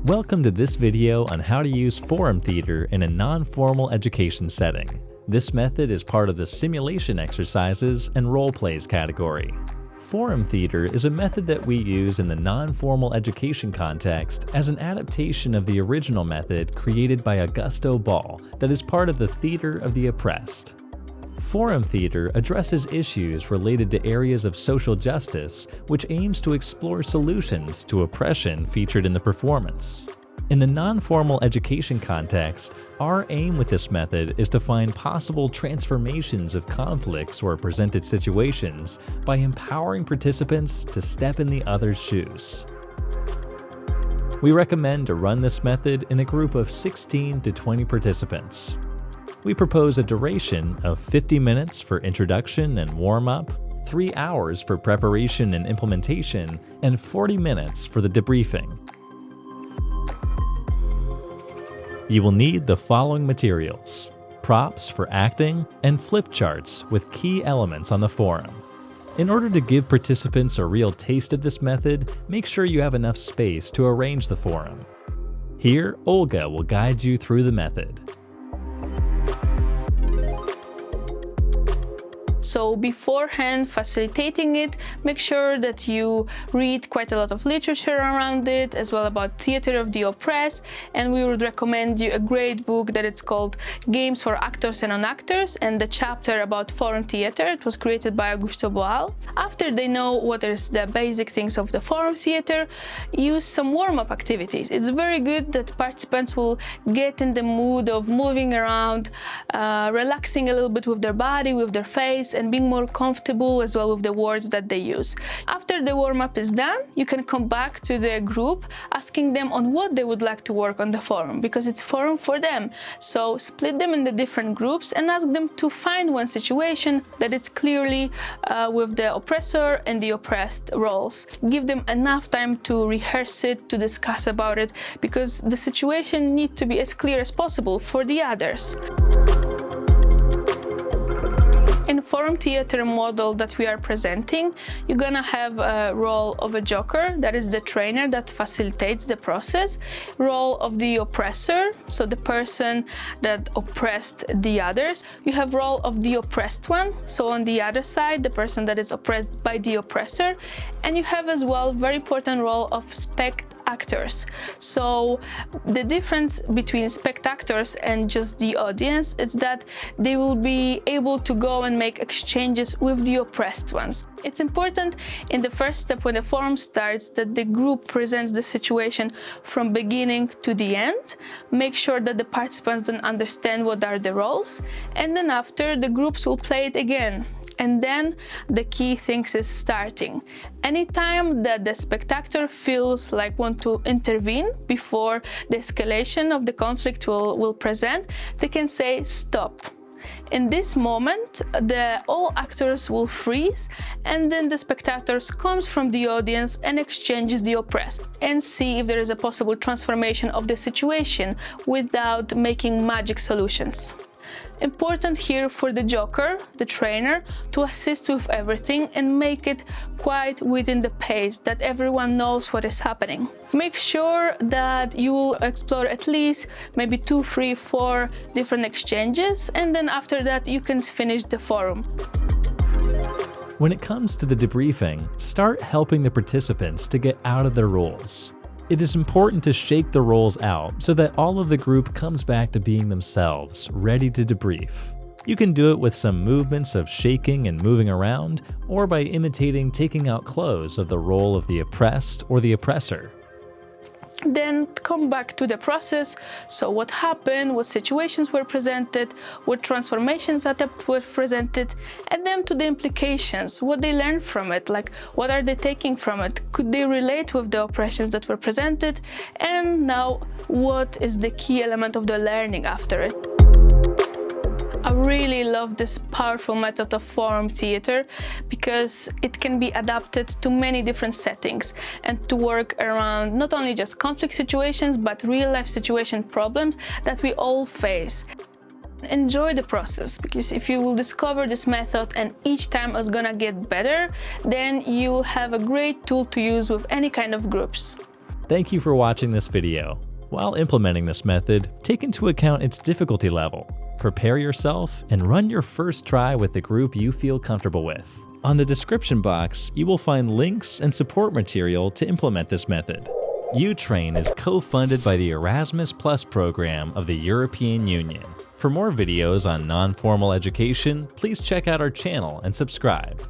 Welcome to this video on how to use forum theater in a non-formal education setting. This method is part of the simulation exercises and role plays category. Forum theater is a method that we use in the non-formal education context as an adaptation of the original method created by Augusto Boal that is part of the theater of the oppressed. Forum theater addresses issues related to areas of social justice, which aims to explore solutions to oppression featured in the performance. In the non-formal education context, our aim with this method is to find possible transformations of conflicts or presented situations by empowering participants to step in the other's shoes. We recommend to run this method in a group of 16 to 20 participants. We propose a duration of 50 minutes for introduction and warm-up, 3 hours for preparation and implementation, and 40 minutes for the debriefing. You will need the following materials: props for acting and flip charts with key elements on the forum. In order to give participants a real taste of this method, make sure you have enough space to arrange the forum. Here, Olga will guide you through the method. So beforehand facilitating it, make sure that you read quite a lot of literature around it, as well about theater of the oppressed, and we would recommend you a great book that it's called Games for Actors and Non-Actors, and the chapter about forum theater. It was created by Augusto Boal. After they know what is the basic things of the forum theater, use some warm-up activities. It's very good that participants will get in the mood of moving around, relaxing a little bit with their body, with their face, and being more comfortable as well with the words that they use. After the warm-up is done, you can come back to the group asking them on what they would like to work on the forum, because it's forum for them. So split them in the different groups and ask them to find one situation that is clearly with the oppressor and the oppressed roles. Give them enough time to rehearse it, to discuss about it, because the situation needs to be as clear as possible for the others. In forum theater model that we are presenting, you're gonna have a role of a joker, that is the trainer that facilitates the process, role of the oppressor, so the person that oppressed the others. You have role of the oppressed one, so on the other side, the person that is oppressed by the oppressor, and you have as well very important role of spectators. So the difference between spectators and just the audience is that they will be able to go and make exchanges with the oppressed ones. It's important in the first step when the forum starts that the group presents the situation from beginning to the end. Make sure that the participants then understand what are the roles, and then after the groups will play it again. And then the key things is starting. Anytime that the spectator feels like want to intervene before the escalation of the conflict will present, they can say stop. In this moment, all actors will freeze, and then the spectators comes from the audience and exchanges the oppressed and see if there is a possible transformation of the situation without making magic solutions. Important here for the joker, the trainer, to assist with everything and make it quite within the pace that everyone knows what is happening. Make sure that you will explore at least maybe 2, 3, 4 different exchanges, and then after that you can finish the forum. When it comes to the debriefing, start helping the participants to get out of their roles. It is important to shake the roles out so that all of the group comes back to being themselves, ready to debrief. You can do it with some movements of shaking and moving around, or by imitating taking out clothes of the role of the oppressed or the oppressor. Then come back to the process. So what happened, what situations were presented, what transformations that were presented, and then to the implications, what they learned from it, like what are they taking from it, could they relate with the oppressions that were presented, and now what is the key element of the learning after it. I really love this powerful method of forum theater because it can be adapted to many different settings and to work around not only just conflict situations but real-life situation problems that we all face. Enjoy the process, because if you will discover this method and each time it's gonna get better, then you will have a great tool to use with any kind of groups. Thank you for watching this video. While implementing this method, take into account its difficulty level. Prepare yourself and run your first try with the group you feel comfortable with. On the description box, you will find links and support material to implement this method. YouTrain is co-funded by the Erasmus Plus program of the European Union. For more videos on non-formal education, please check out our channel and subscribe.